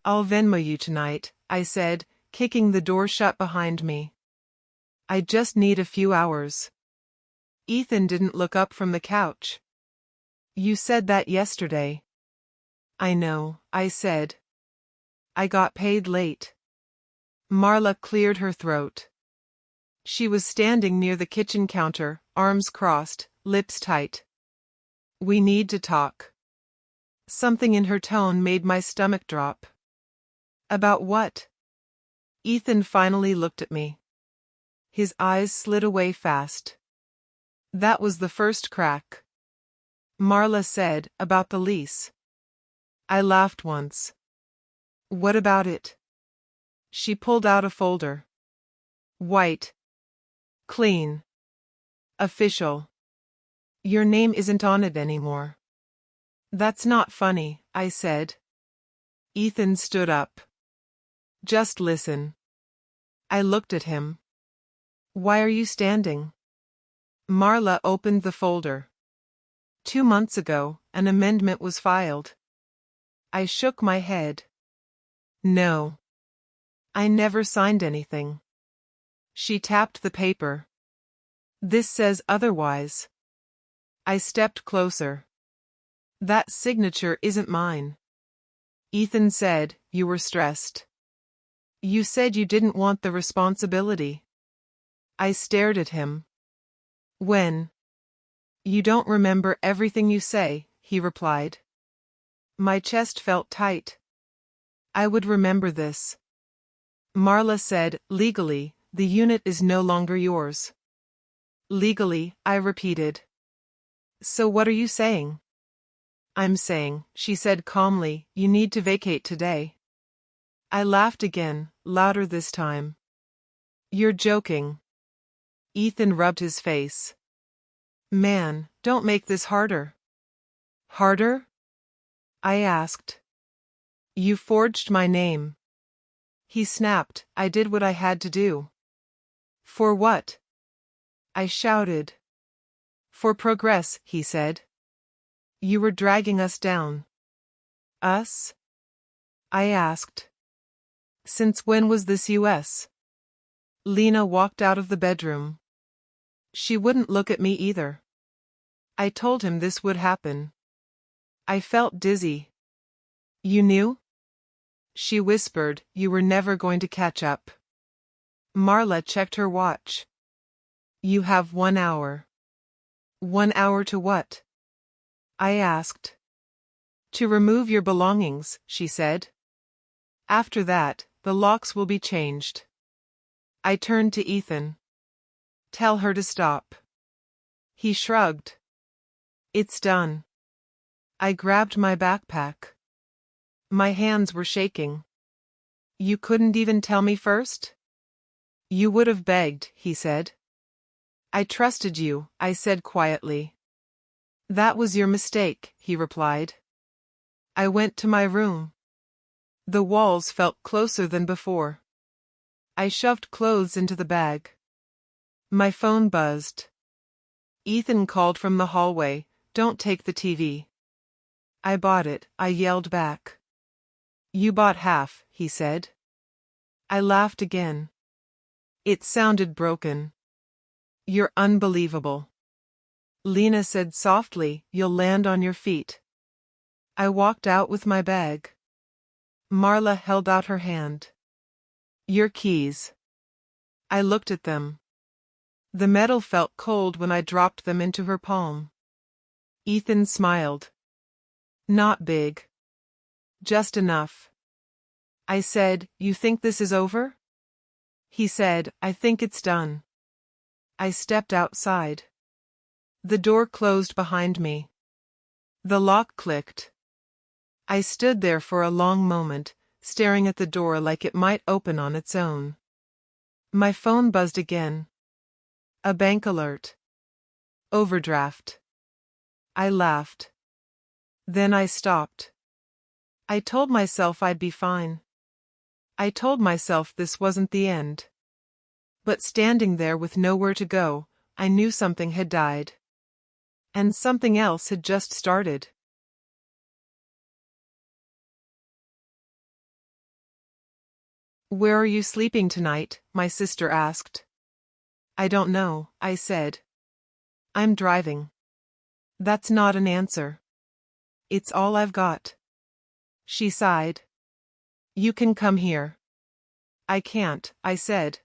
I'll Venmo you tonight, I said, kicking the door shut behind me. I just need a few hours. Ethan didn't look up from the couch. You said that yesterday. I know, I said. I got paid late. Marla cleared her throat. She was standing near the kitchen counter, arms crossed, lips tight. We need to talk. Something in her tone made my stomach drop. About what? Ethan finally looked at me. His eyes slid away fast. That was the first crack. Marla said, about the lease. I laughed once. What about it? She pulled out a folder. White. Clean. Official. Your name isn't on it anymore. That's not funny, I said. Ethan stood up. Just listen. I looked at him. Why are you standing? Marla opened the folder. 2 months ago, an amendment was filed. I shook my head. No. I never signed anything. She tapped the paper. This says otherwise. I stepped closer. That signature isn't mine. Ethan said, you were stressed. You said you didn't want the responsibility. I stared at him. When? You don't remember everything you say, he replied. My chest felt tight. I would remember this. Marla said, legally, the unit is no longer yours. Legally, I repeated. So what are you saying? I'm saying, she said calmly, you need to vacate today. I laughed again, louder this time. You're joking. Ethan rubbed his face. Man, don't make this harder. Harder? I asked. You forged my name. He snapped, I did what I had to do. For what? I shouted. For progress, he said. You were dragging us down. Us? I asked. Since when was this US? Lena walked out of the bedroom. She wouldn't look at me either. I told him this would happen. I felt dizzy. You knew? She whispered, you were never going to catch up. Marla checked her watch. You have 1 hour. 1 hour to what? I asked. To remove your belongings, she said. After that, the locks will be changed. I turned to Ethan. Tell her to stop. He shrugged. It's done. I grabbed my backpack. My hands were shaking. You couldn't even tell me first? You would have begged, he said. I trusted you, I said quietly. That was your mistake, he replied. I went to my room. The walls felt closer than before. I shoved clothes into the bag. My phone buzzed. Ethan called from the hallway, don't take the TV. I bought it, I yelled back. You bought half, he said. I laughed again. It sounded broken. You're unbelievable. Lena said softly, you'll land on your feet. I walked out with my bag. Marla held out her hand. Your keys. I looked at them. The metal felt cold when I dropped them into her palm. Ethan smiled. Not big. Just enough. I said, you think this is over? He said, I think it's done. I stepped outside. The door closed behind me. The lock clicked. I stood there for a long moment, staring at the door like it might open on its own. My phone buzzed again. A bank alert. Overdraft. I laughed. Then I stopped. I told myself I'd be fine. I told myself this wasn't the end. But standing there with nowhere to go, I knew something had died. And something else had just started. Where are you sleeping tonight? My sister asked. I don't know, I said. I'm driving. That's not an answer. It's all I've got. She sighed. You can come here. I can't, I said.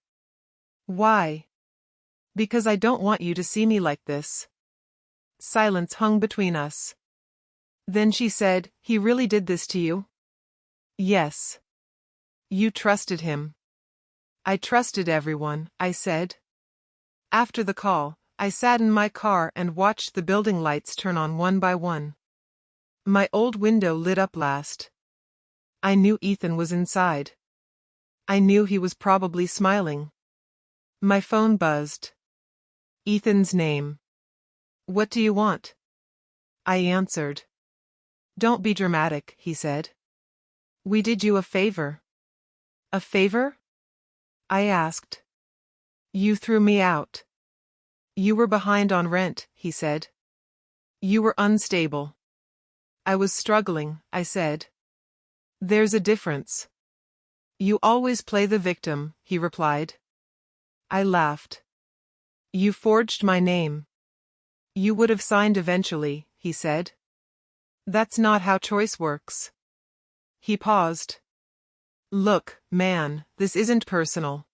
Why? Because I don't want you to see me like this. Silence hung between us. Then she said, he really did this to you? Yes. You trusted him. I trusted everyone, I said. After the call, I sat in my car and watched the building lights turn on one by one. My old window lit up last. I knew Ethan was inside. I knew he was probably smiling. My phone buzzed. Ethan's name. What do you want? I answered. Don't be dramatic, he said. We did you a favor. A favor? I asked. You threw me out. You were behind on rent, he said. You were unstable. I was struggling, I said. There's a difference. You always play the victim, he replied. I laughed. You forged my name. You would have signed eventually, he said. That's not how choice works. He paused. Look, man, this isn't personal.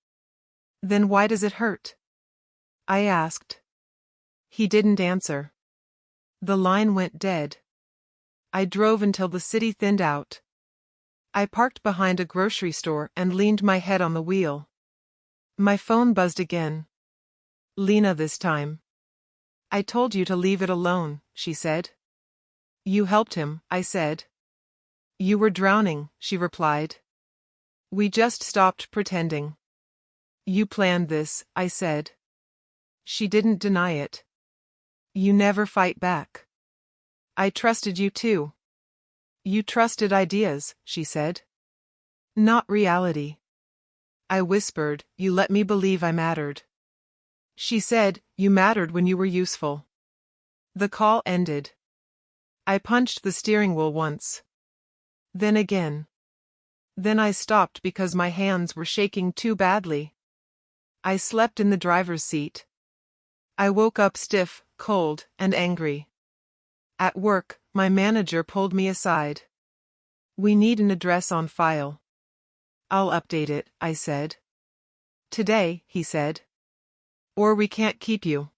Then why does it hurt? I asked. He didn't answer. The line went dead. I drove until the city thinned out. I parked behind a grocery store and leaned my head on the wheel. My phone buzzed again. Lena this time. I told you to leave it alone, she said. You helped him, I said. You were drowning, she replied. We just stopped pretending. You planned this, I said. She didn't deny it. You never fight back. I trusted you too. You trusted ideas, she said. Not reality. I whispered, you let me believe I mattered. She said, you mattered when you were useful. The call ended. I punched the steering wheel once. Then again. Then I stopped because my hands were shaking too badly. I slept in the driver's seat. I woke up stiff, cold, and angry. At work, my manager pulled me aside. We need an address on file. I'll update it, I said. Today, he said. Or we can't keep you.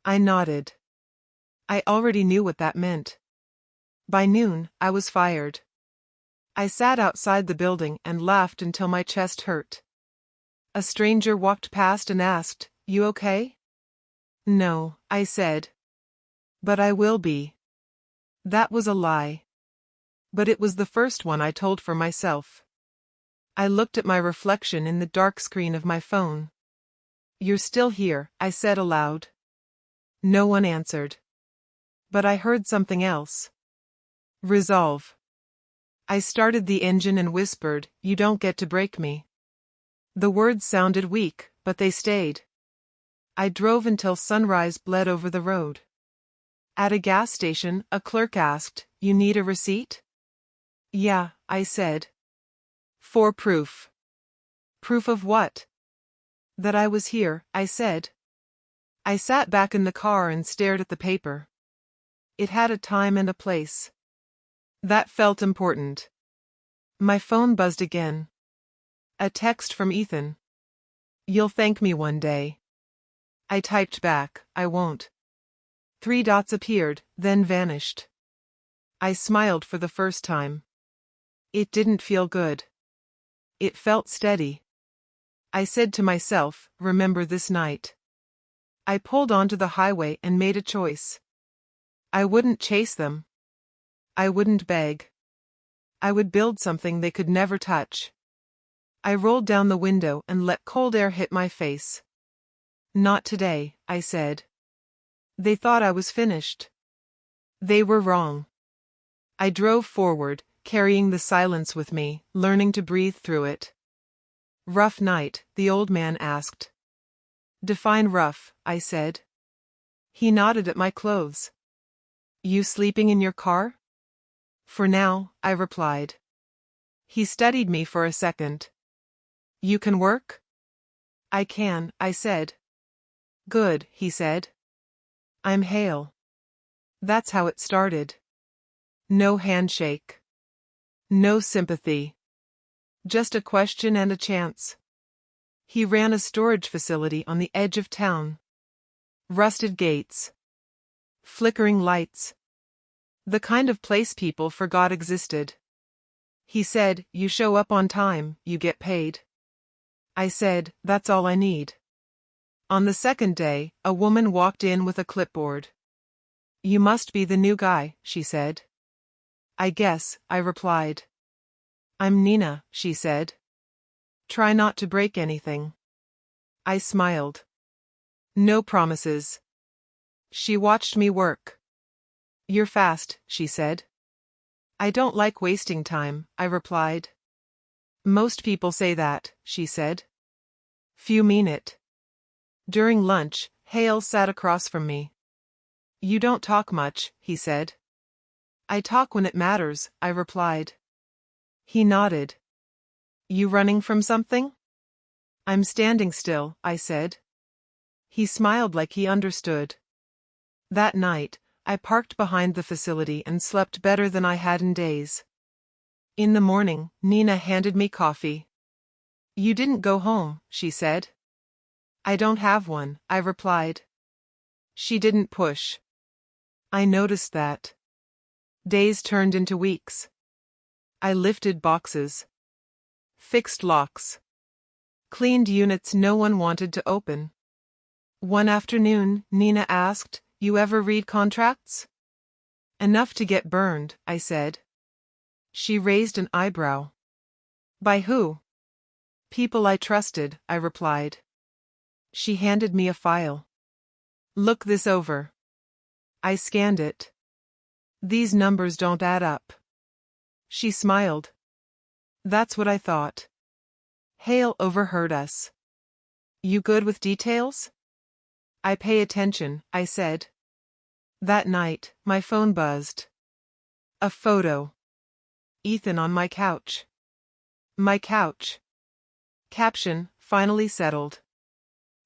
I nodded. I already knew what that meant. By noon, I was fired. I sat outside the building and laughed until my chest hurt. A stranger walked past and asked, You okay? No, I said. But I will be. That was a lie. But it was the first one I told for myself. I looked at my reflection in the dark screen of my phone. You're still here, I said aloud. No one answered. But I heard something else. Resolve. I started the engine and whispered, You don't get to break me. The words sounded weak, but they stayed. I drove until sunrise bled over the road. At a gas station, a clerk asked, You need a receipt? Yeah, I said. For proof. Proof of what? That I was here, I said. I sat back in the car and stared at the paper. It had a time and a place. That felt important. My phone buzzed again. A text from Ethan. You'll thank me one day. I typed back, I won't. 3 dots appeared, then vanished. I smiled for the first time. It didn't feel good. It felt steady. I said to myself, remember this night. I pulled onto the highway and made a choice. I wouldn't chase them. I wouldn't beg. I would build something they could never touch. I rolled down the window and let cold air hit my face. Not today, I said. They thought I was finished. They were wrong. I drove forward, carrying the silence with me, learning to breathe through it. Rough night, the old man asked. Define rough, I said. He nodded at my clothes. You sleeping in your car? For now, I replied. He studied me for a second. You can work? I can, I said. Good, he said. I'm Hale. That's how it started. No handshake. No sympathy. Just a question and a chance. He ran a storage facility on the edge of town. Rusted gates. Flickering lights. The kind of place people forgot existed. He said, you show up on time, you get paid. I said, that's all I need. On the second day, a woman walked in with a clipboard. You must be the new guy, she said. I guess, I replied. I'm Nina, she said. Try not to break anything. I smiled. No promises. She watched me work. You're fast, she said. I don't like wasting time, I replied. Most people say that, she said. Few mean it. During lunch, Hale sat across from me. You don't talk much, he said. I talk when it matters, I replied. He nodded. You running from something? I'm standing still, I said. He smiled like he understood. That night, I parked behind the facility and slept better than I had in days. In the morning, Nina handed me coffee. You didn't go home, she said. I don't have one, I replied. She didn't push. I noticed that. Days turned into weeks. I lifted boxes. Fixed locks. Cleaned units no one wanted to open. One afternoon, Nina asked, You ever read contracts? Enough to get burned, I said. She raised an eyebrow. By who? People I trusted, I replied. She handed me a file. Look this over. I scanned it. These numbers don't add up. She smiled. That's what I thought. Hale overheard us. You good with details? I pay attention, I said. That night, my phone buzzed. A photo. Ethan on my couch. My couch. Caption, finally settled.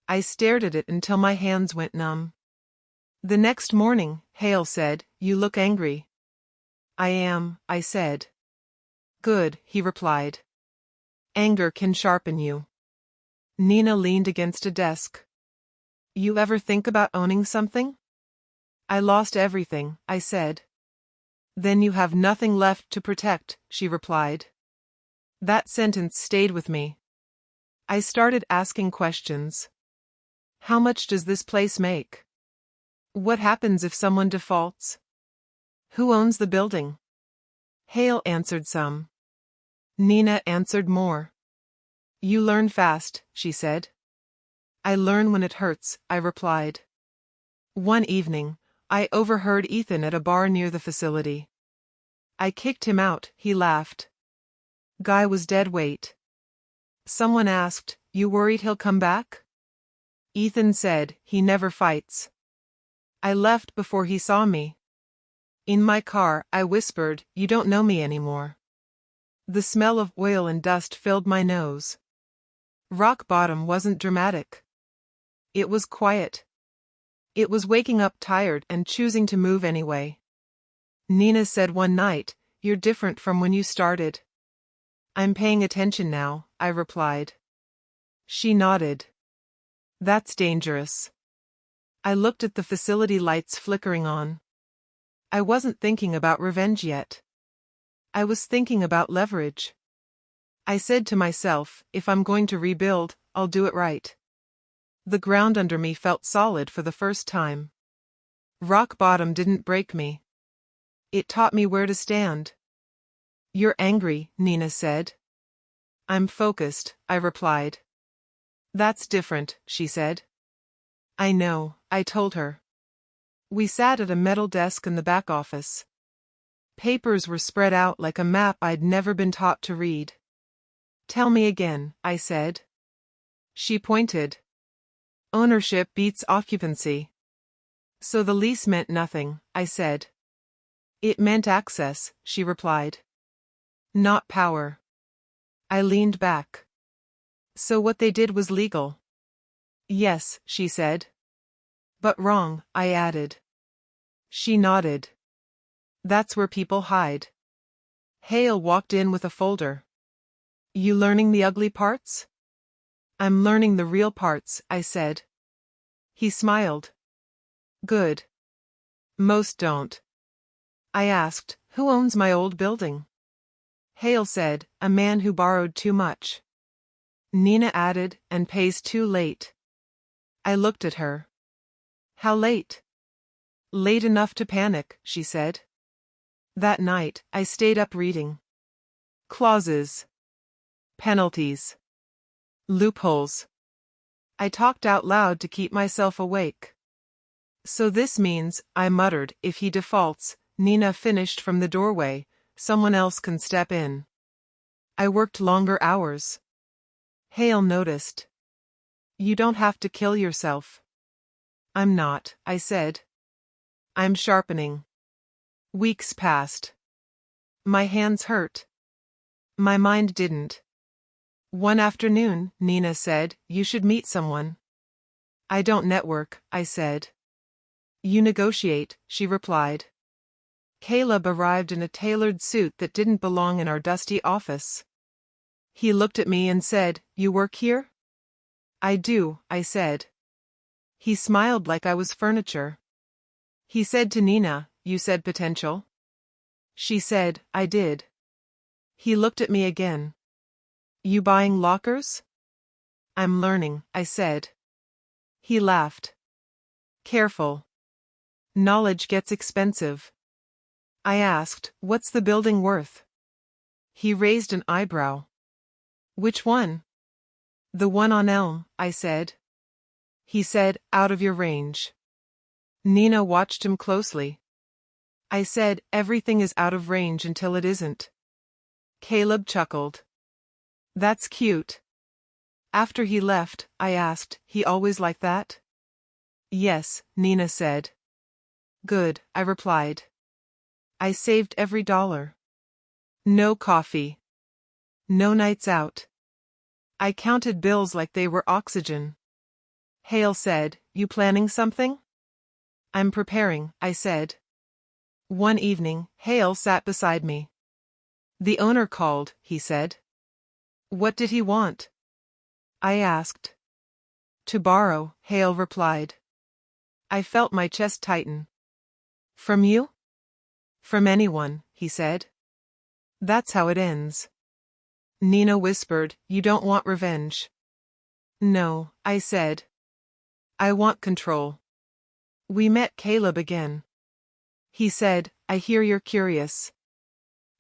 I stared at it until my hands went numb. The next morning, Hale said, You look angry. I am, I said. Good, he replied. Anger can sharpen you. Nina leaned against a desk. You ever think about owning something? I lost everything, I said. Then you have nothing left to protect, she replied. That sentence stayed with me. I started asking questions. How much does this place make? What happens if someone defaults? Who owns the building? Hale answered some. Nina answered more. You learn fast, she said. I learn when it hurts, I replied. One evening, I overheard Ethan at a bar near the facility. I kicked him out, he laughed. Guy was dead weight. Someone asked, You worried he'll come back? Ethan said, He never fights. I left before he saw me. In my car, I whispered, You don't know me anymore. The smell of oil and dust filled my nose. Rock bottom wasn't dramatic. It was quiet. It was waking up tired and choosing to move anyway. Nina said one night, You're different from when you started. I'm paying attention now, I replied. She nodded. That's dangerous. I looked at the facility lights flickering on. I wasn't thinking about revenge yet. I was thinking about leverage. I said to myself, if I'm going to rebuild, I'll do it right. The ground under me felt solid for the first time. Rock bottom didn't break me. It taught me where to stand. You're angry, Nina said. I'm focused, I replied. That's different, she said. I know, I told her. We sat at a metal desk in the back office. Papers were spread out like a map I'd never been taught to read. Tell me again, I said. She pointed. Ownership beats occupancy. So the lease meant nothing, I said. It meant access, she replied. Not power. I leaned back. So what they did was legal? Yes, she said. But wrong, I added. She nodded. That's where people hide. Hale walked in with a folder. You learning the ugly parts? I'm learning the real parts, I said. He smiled. Good. Most don't. I asked, who owns my old building? Hale said, a man who borrowed too much. Nina added, and pays too late. I looked at her. How late? Late enough to panic, she said. That night, I stayed up reading. Clauses. Penalties. Loopholes. I talked out loud to keep myself awake. So this means, I muttered, if he defaults, Nina finished from the doorway, someone else can step in. I worked longer hours. Hale noticed. You don't have to kill yourself. I'm not, I said. I'm sharpening. Weeks passed. My hands hurt. My mind didn't. One afternoon, Nina said, you should meet someone. I don't network, I said. You negotiate, she replied. Caleb arrived in a tailored suit that didn't belong in our dusty office. He looked at me and said, you work here? I do, I said. He smiled like I was furniture. He said to Nina, you said potential? She said, I did. He looked at me again. You buying lockers? I'm learning, I said. He laughed. Careful. Knowledge gets expensive. I asked, what's the building worth? He raised an eyebrow. Which one? The one on Elm, I said. He said, out of your range. Nina watched him closely. I said, everything is out of range until it isn't. Caleb chuckled. That's cute. After he left, I asked, he always like that? Yes, Nina said. Good, I replied. I saved every dollar. No coffee. No nights out. I counted bills like they were oxygen. Hale said, you planning something? I'm preparing, I said. One evening, Hale sat beside me. The owner called, he said. What did he want? I asked. To borrow, Hale replied. I felt my chest tighten. From you? From anyone, he said. That's how it ends. Nina whispered, you don't want revenge. No, I said. I want control. We met Caleb again. He said, I hear you're curious.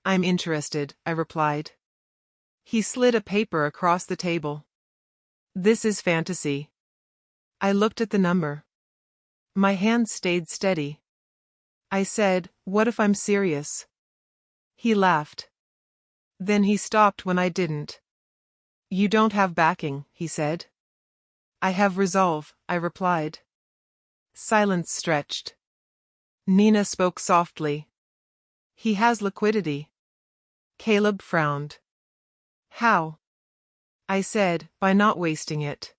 I'm interested, I replied. He slid a paper across the table. This is fantasy. I looked at the number. My hand stayed steady. I said, what if I'm serious? He laughed. Then he stopped when I didn't. You don't have backing, he said. I have resolve, I replied. Silence stretched. Nina spoke softly. He has liquidity. Caleb frowned. How? I said, by not wasting it.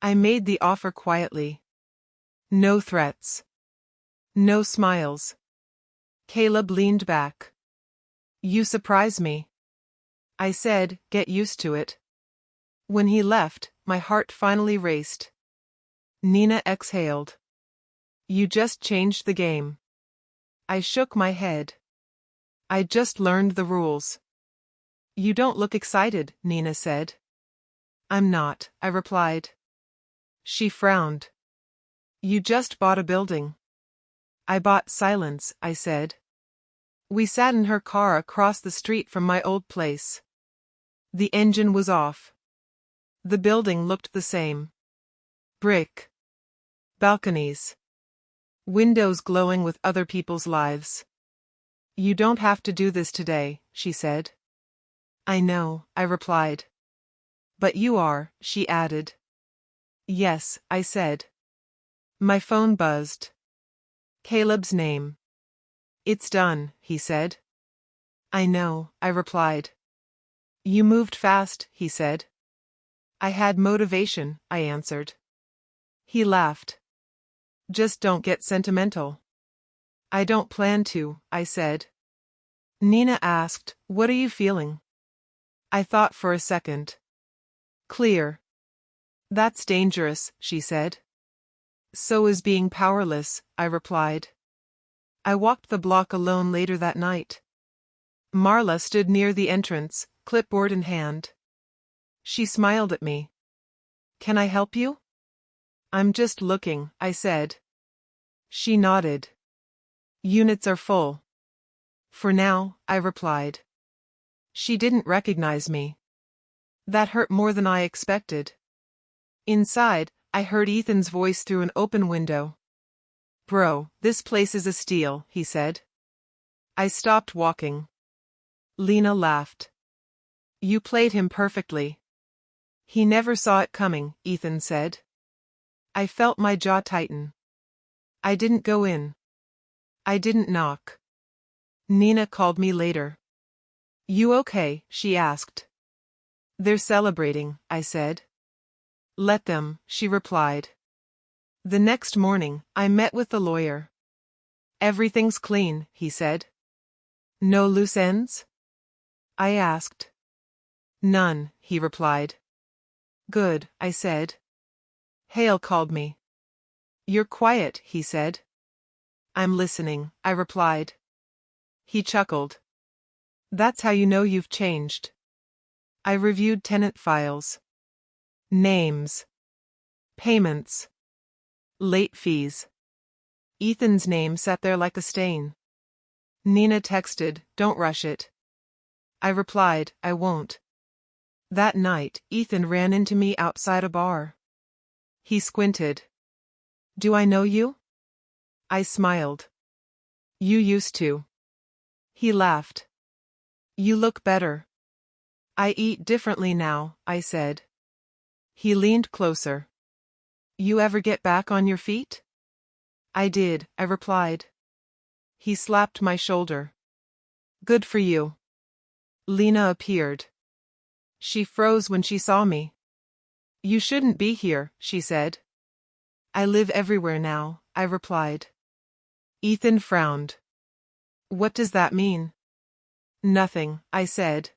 I made the offer quietly. No threats. No smiles. Caleb leaned back. You surprise me. I said, get used to it. When he left, my heart finally raced. Nina exhaled. You just changed the game. I shook my head. I just learned the rules. You don't look excited, Nina said. I'm not, I replied. She frowned. You just bought a building. I bought silence, I said. We sat in her car across the street from my old place. The engine was off. The building looked the same. Brick. Balconies. Windows glowing with other people's lives. You don't have to do this today, she said. I know, I replied. But you are, she added. Yes, I said. My phone buzzed. Caleb's name. It's done, he said. I know, I replied. You moved fast, he said. I had motivation, I answered. He laughed. Just don't get sentimental. I don't plan to, I said. Nina asked, what are you feeling? I thought for a second. Clear. That's dangerous, she said. So is being powerless, I replied. I walked the block alone later that night. Marla stood near the entrance, clipboard in hand. She smiled at me. Can I help you? I'm just looking, I said. She nodded. Units are full. For now, I replied. She didn't recognize me. That hurt more than I expected. Inside, I heard Ethan's voice through an open window. Bro, this place is a steal, he said. I stopped walking. Lena laughed. You played him perfectly. He never saw it coming, Ethan said. I felt my jaw tighten. I didn't go in. I didn't knock. Nina called me later. You okay? She asked. They're celebrating, I said. Let them, she replied. The next morning, I met with the lawyer. Everything's clean, he said. No loose ends? I asked. None, he replied. Good, I said. Hale called me. You're quiet, he said. I'm listening, I replied. He chuckled. That's how you know you've changed. I reviewed tenant files. Names. Payments. Late fees. Ethan's name sat there like a stain. Nina texted, don't rush it. I replied, I won't. That night, Ethan ran into me outside a bar. He squinted. Do I know you? I smiled. You used to. He laughed. You look better. I eat differently now, I said. He leaned closer. You ever get back on your feet? I did, I replied. He slapped my shoulder. Good for you. Lena appeared. She froze when she saw me. You shouldn't be here, she said. I live everywhere now, I replied. Ethan frowned. What does that mean? Nothing, I said.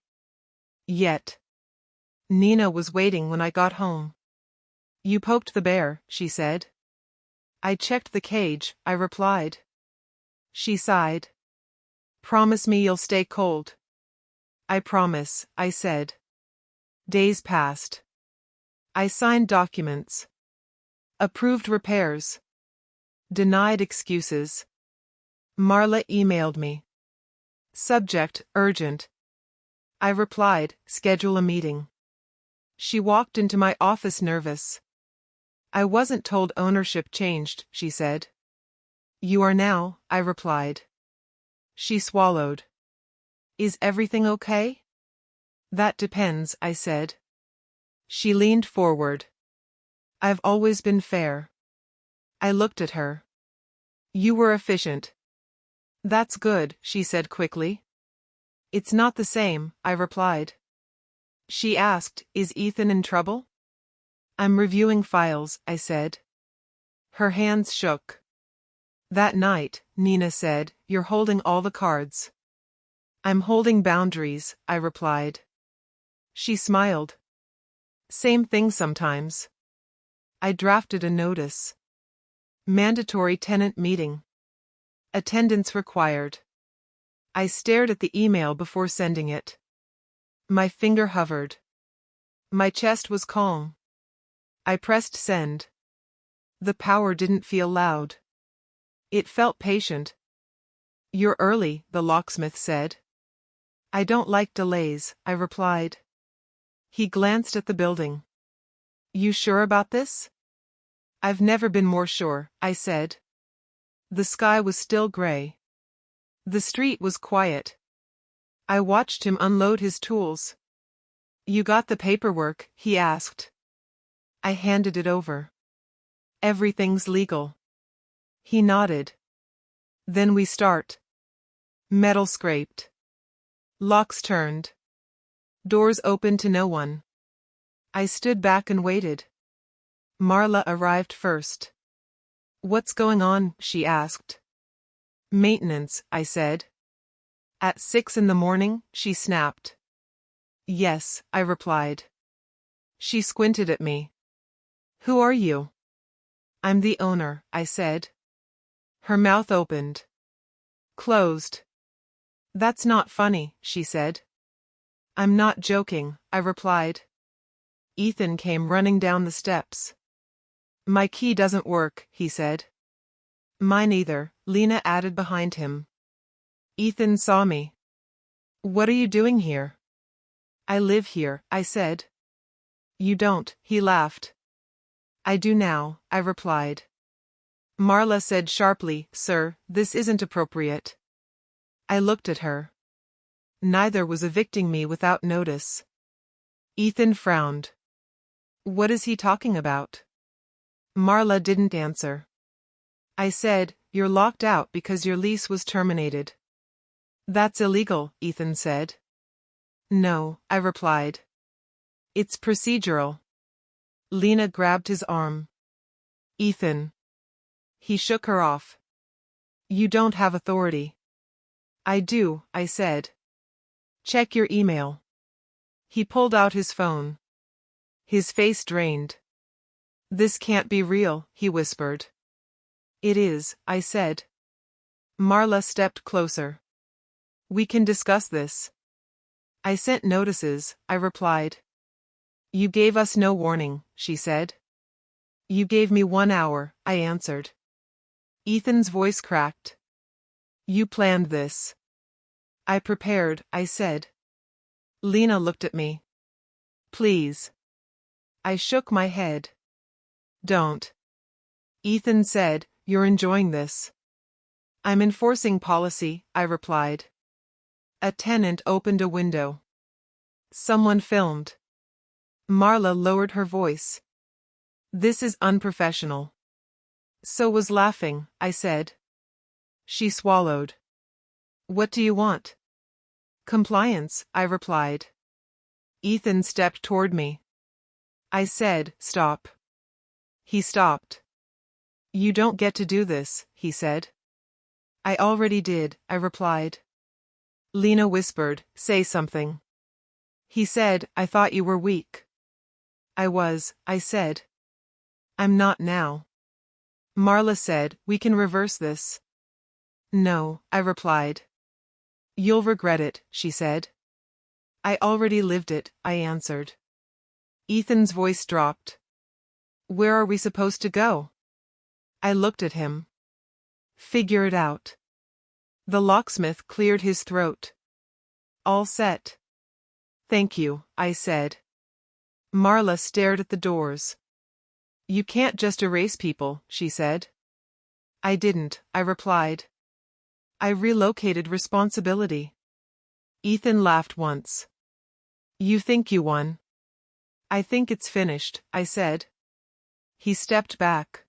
Yet. Nina was waiting when I got home. You poked the bear, she said. I checked the cage, I replied. She sighed. Promise me you'll stay cold. I promise, I said. Days passed. I signed documents. Approved repairs. Denied excuses. Marla emailed me. Subject, urgent. I replied, schedule a meeting. She walked into my office nervous. I wasn't told ownership changed, she said. You are now, I replied. She swallowed. Is everything okay? That depends, I said. She leaned forward. I've always been fair. I looked at her. You were efficient. That's good, she said quickly. It's not the same, I replied. She asked, is Ethan in trouble? I'm reviewing files, I said. Her hands shook. That night, Nina said, you're holding all the cards. I'm holding boundaries, I replied. She smiled. Same thing sometimes. I drafted a notice. Mandatory tenant meeting. Attendance required. I stared at the email before sending it. My finger hovered. My chest was calm. I pressed send. The power didn't feel loud. It felt patient. You're early, the locksmith said. I don't like delays, I replied. He glanced at the building. You sure about this? I've never been more sure, I said. The sky was still gray. The street was quiet. I watched him unload his tools. You got the paperwork, he asked. I handed it over. Everything's legal. He nodded. Then we start. Metal scraped. Locks turned. Doors open to no one. I stood back and waited. Marla arrived first. "What's going on?" she asked. "Maintenance," I said. "At 6 in the morning?" she snapped. "Yes," I replied. She squinted at me. "Who are you?" "I'm the owner," I said. Her mouth opened. Closed. "That's not funny," she said. "I'm not joking," I replied. Ethan came running down the steps. "My key doesn't work," he said. "Mine either," Lena added behind him. Ethan saw me. "What are you doing here?" "I live here," I said. "You don't," he laughed. "I do now," I replied. Marla said sharply, "Sir, this isn't appropriate." I looked at her. Neither was evicting me without notice. Ethan frowned. "What is he talking about?" Marla didn't answer. I said, "You're locked out because your lease was terminated." "That's illegal," Ethan said. "No," I replied. "It's procedural." Lena grabbed his arm. "Ethan." He shook her off. "You don't have authority." "I do," I said. "Check your email." He pulled out his phone. His face drained. "This can't be real," he whispered. "It is," I said. Marla stepped closer. "We can discuss this." "I sent notices," I replied. "You gave us no warning," she said. "You gave me 1 hour," I answered. Ethan's voice cracked. "You planned this." "I prepared," I said. Lena looked at me. "Please." I shook my head. "Don't." Ethan said, "You're enjoying this." "I'm enforcing policy," I replied. A tenant opened a window. Someone filmed. Marla lowered her voice. "This is unprofessional." "So was laughing," I said. She swallowed. "What do you want?" "Compliance," I replied. Ethan stepped toward me. I said, "Stop." He stopped. "You don't get to do this," he said. "I already did," I replied. Lena whispered, "Say something." He said, "I thought you were weak." "I was," I said. "I'm not now." Marla said, "We can reverse this." "No," I replied. "You'll regret it," she said. "I already lived it," I answered. Ethan's voice dropped. "Where are we supposed to go?" I looked at him. "Figure it out." The locksmith cleared his throat. "All set." "Thank you," I said. Marla stared at the doors. "You can't just erase people," she said. "I didn't," I replied. "I relocated responsibility." Ethan laughed once. "You think you won?" "I think it's finished," I said. He stepped back.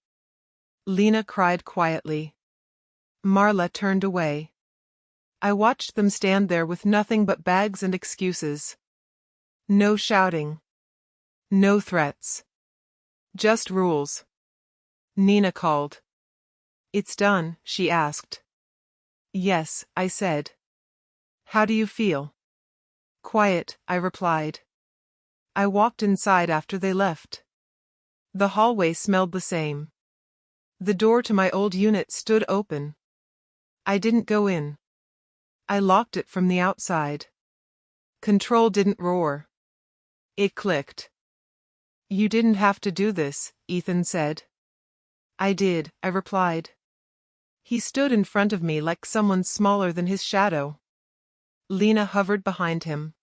Lena cried quietly. Marla turned away. I watched them stand there with nothing but bags and excuses. No shouting. No threats. Just rules. Nina called. "It's done?" she asked. "Yes," I said. "How do you feel?" "Quiet," I replied. I walked inside after they left. The hallway smelled the same. The door to my old unit stood open. I didn't go in. I locked it from the outside. Control didn't roar. It clicked. "You didn't have to do this," Ethan said. "I did," I replied. He stood in front of me like someone smaller than his shadow. Lena hovered behind him.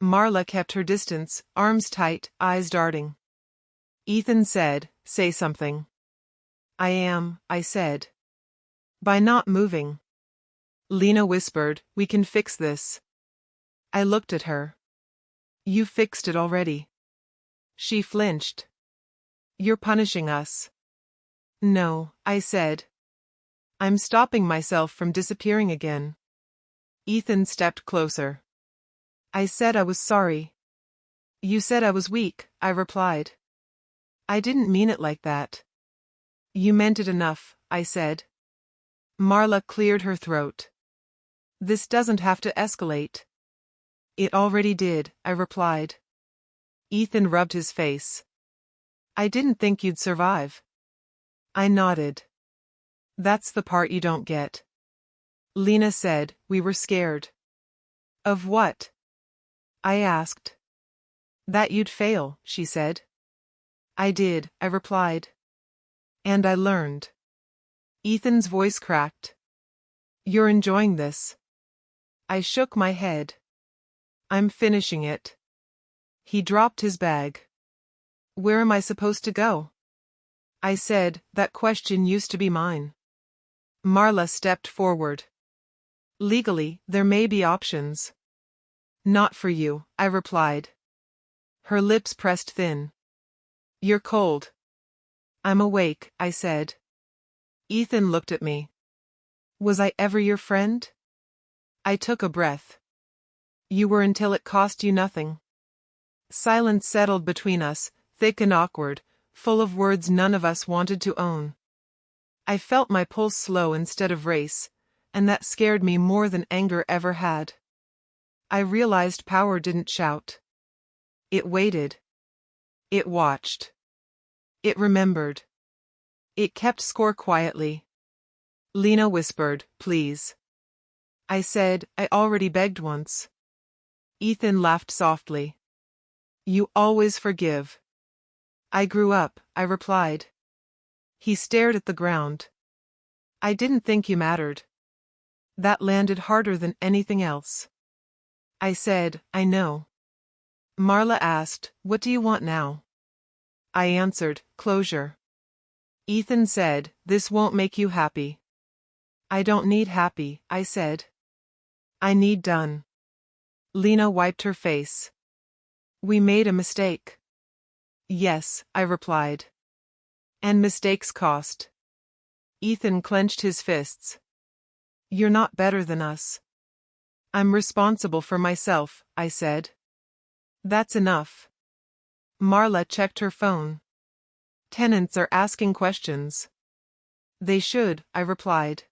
Marla kept her distance, arms tight, eyes darting. Ethan said, "Say something." "I am," I said. "By not moving." Lena whispered, "We can fix this." I looked at her. "You fixed it already." She flinched. "You're punishing us." "No," I said. "I'm stopping myself from disappearing again." Ethan stepped closer. I said I was sorry. You said I was weak, I replied. I didn't mean it like that. You meant it enough, I said. Marla cleared her throat. This doesn't have to escalate. It already did, I replied. Ethan rubbed his face. I didn't think you'd survive. I nodded. That's the part you don't get. Lena said, we were scared. Of what? I asked. That you'd fail, she said. I did, I replied. And I learned. Ethan's voice cracked. You're enjoying this? I shook my head. I'm finishing it. He dropped his bag. Where am I supposed to go? I said, that question used to be mine. Marla stepped forward. Legally, there may be options. Not for you, I replied. Her lips pressed thin. You're cold. I'm awake, I said. Ethan looked at me. Was I ever your friend? I took a breath. You were until it cost you nothing. Silence settled between us, thick and awkward, full of words none of us wanted to own. I felt my pulse slow instead of race, and that scared me more than anger ever had. I realized power didn't shout. It waited. It watched. It remembered. It kept score quietly. Lena whispered, please. I said, I already begged once. Ethan laughed softly. You always forgive. I grew up, I replied. He stared at the ground. I didn't think you mattered. That landed harder than anything else. I said, I know. Marla asked, what do you want now? I answered, closure. Ethan said, this won't make you happy. I don't need happy, I said. I need done. Lena wiped her face. We made a mistake. Yes, I replied. And mistakes cost. Ethan clenched his fists. You're not better than us. I'm responsible for myself, I said. That's enough. Marla checked her phone. Tenants are asking questions. They should, I replied.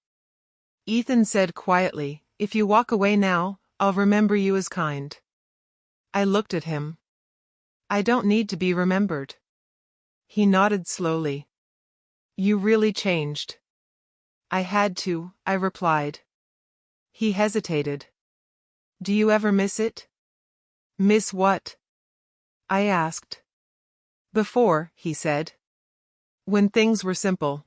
Ethan said quietly, if you walk away now, I'll remember you as kind. I looked at him. I don't need to be remembered. He nodded slowly. You really changed. I had to, I replied. He hesitated. Do you ever miss it? Miss what? I asked. Before, he said. When things were simple.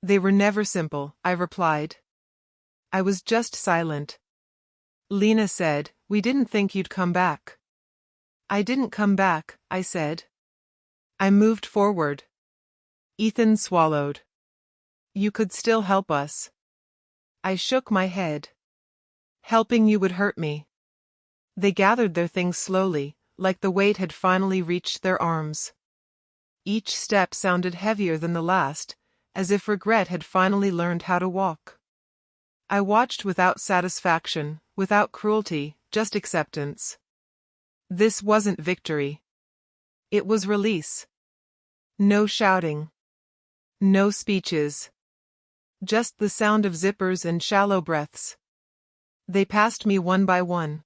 They were never simple, I replied. I was just silent. Lena said, we didn't think you'd come back. I didn't come back, I said. I moved forward. Ethan swallowed. You could still help us. I shook my head. Helping you would hurt me. They gathered their things slowly, like the weight had finally reached their arms. Each step sounded heavier than the last, as if regret had finally learned how to walk. I watched without satisfaction, without cruelty, just acceptance. This wasn't victory. It was release. No shouting. No speeches. Just the sound of zippers and shallow breaths. They passed me one by one.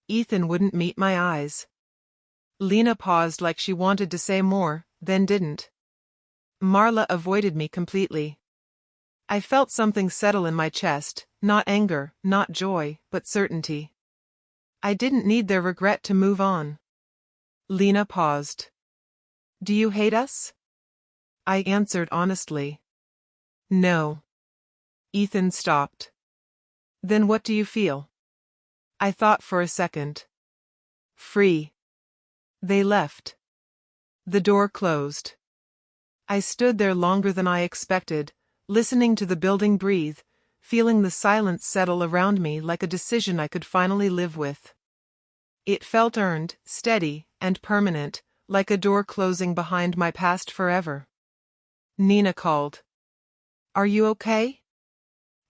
Ethan wouldn't meet my eyes. Lena paused like she wanted to say more, then didn't. Marla avoided me completely. I felt something settle in my chest, not anger, not joy, but certainty. I didn't need their regret to move on. Lena paused. Do you hate us? I answered honestly. No. Ethan stopped. Then what do you feel? I thought for a second. Free. They left. The door closed. I stood there longer than I expected, listening to the building breathe, feeling the silence settle around me like a decision I could finally live with. It felt earned, steady, and permanent, like a door closing behind my past forever. Nina called. Are you okay?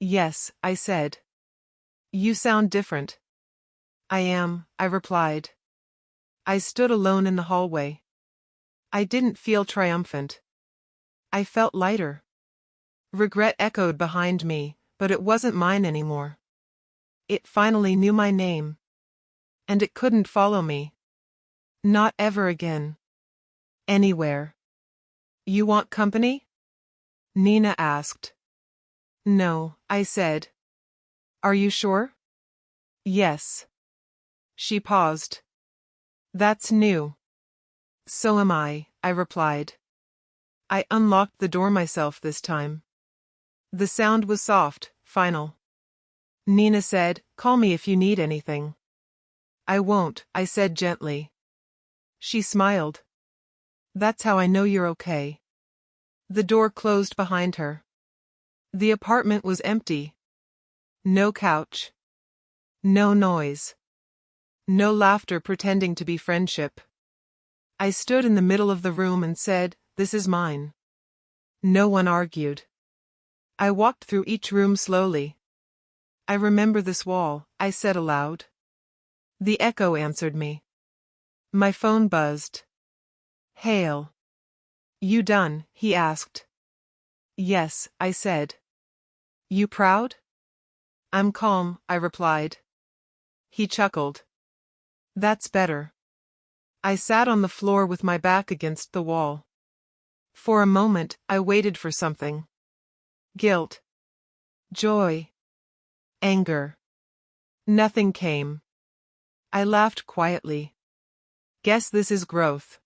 Yes, I said. You sound different. I am, I replied. I stood alone in the hallway. I didn't feel triumphant. I felt lighter. Regret echoed behind me, but it wasn't mine anymore. It finally knew my name. And it couldn't follow me. Not ever again. Anywhere. You want company? Nina asked. No, I said. Are you sure? Yes. She paused. That's new. So am I replied. I unlocked the door myself this time. The sound was soft, final. Nina said, call me if you need anything. I won't, I said gently. She smiled. That's how I know you're okay. The door closed behind her. The apartment was empty. No couch. No noise. No laughter pretending to be friendship. I stood in the middle of the room and said, this is mine. No one argued. I walked through each room slowly. I remember this wall, I said aloud. The echo answered me. My phone buzzed. Hale. You done? He asked. Yes, I said. You proud? I'm calm, I replied. He chuckled. That's better. I sat on the floor with my back against the wall. For a moment, I waited for something. Guilt. Joy. Anger. Nothing came. I laughed quietly. Guess this is growth.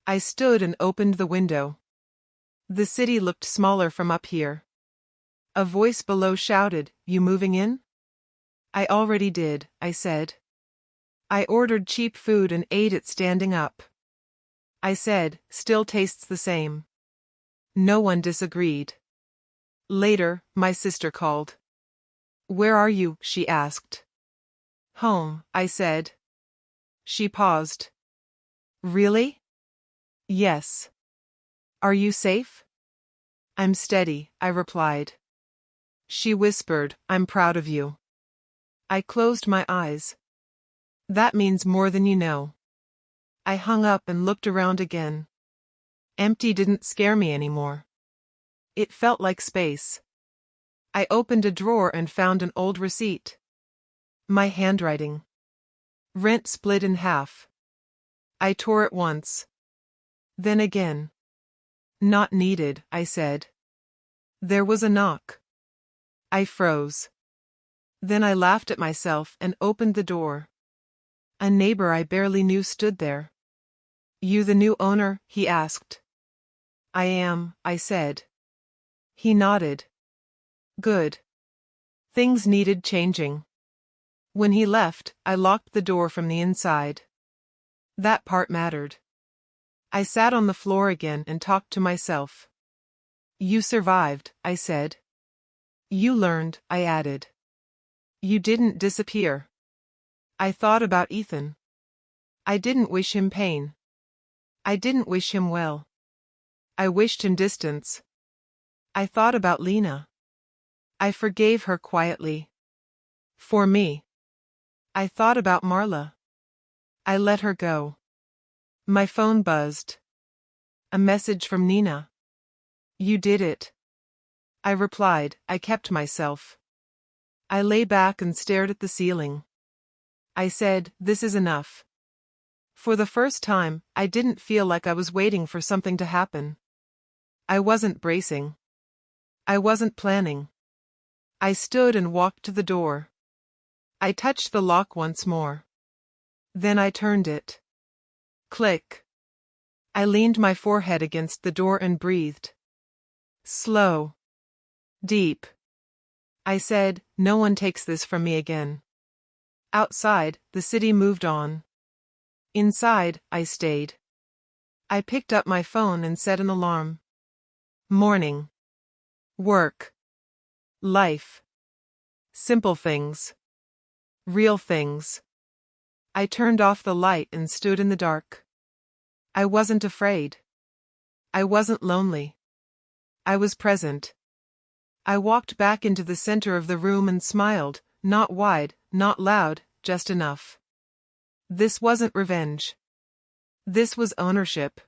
I stood and opened the window. The city looked smaller from up here. A voice below shouted, you moving in? I already did, I said. I ordered cheap food and ate it standing up. I said, still tastes the same. No one disagreed. Later, my sister called. Where are you? She asked. Home, I said. She paused. Really? Yes. Are you safe? I'm steady, I replied. She whispered, I'm proud of you. I closed my eyes. That means more than you know. I hung up and looked around again. Empty didn't scare me anymore. It felt like space. I opened a drawer and found an old receipt. My handwriting. Rent split in half. I tore it once. Then again. Not needed, I said. There was a knock. I froze. Then I laughed at myself and opened the door. A neighbor I barely knew stood there. You the new owner? He asked. I am, I said. He nodded. Good. Things needed changing. When he left, I locked the door from the inside. That part mattered. I sat on the floor again and talked to myself. You survived, I said. You learned, I added. You didn't disappear. I thought about Ethan. I didn't wish him pain. I didn't wish him well. I wished him distance. I thought about Lena. I forgave her quietly. For me. I thought about Marla. I let her go. My phone buzzed. A message from Nina. You did it. I replied, I kept myself. I lay back and stared at the ceiling. I said, this is enough. For the first time, I didn't feel like I was waiting for something to happen. I wasn't bracing. I wasn't planning. I stood and walked to the door. I touched the lock once more. Then I turned it. Click. I leaned my forehead against the door and breathed. Slow. Deep. I said, no one takes this from me again. Outside, the city moved on. Inside, I stayed. I picked up my phone and set an alarm. Morning. Work. Life. Simple things. Real things. I turned off the light and stood in the dark. I wasn't afraid. I wasn't lonely. I was present. I walked back into the center of the room and smiled, not wide, not loud, just enough. This wasn't revenge. This was ownership.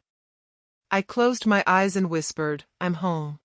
I closed my eyes and whispered, I'm home.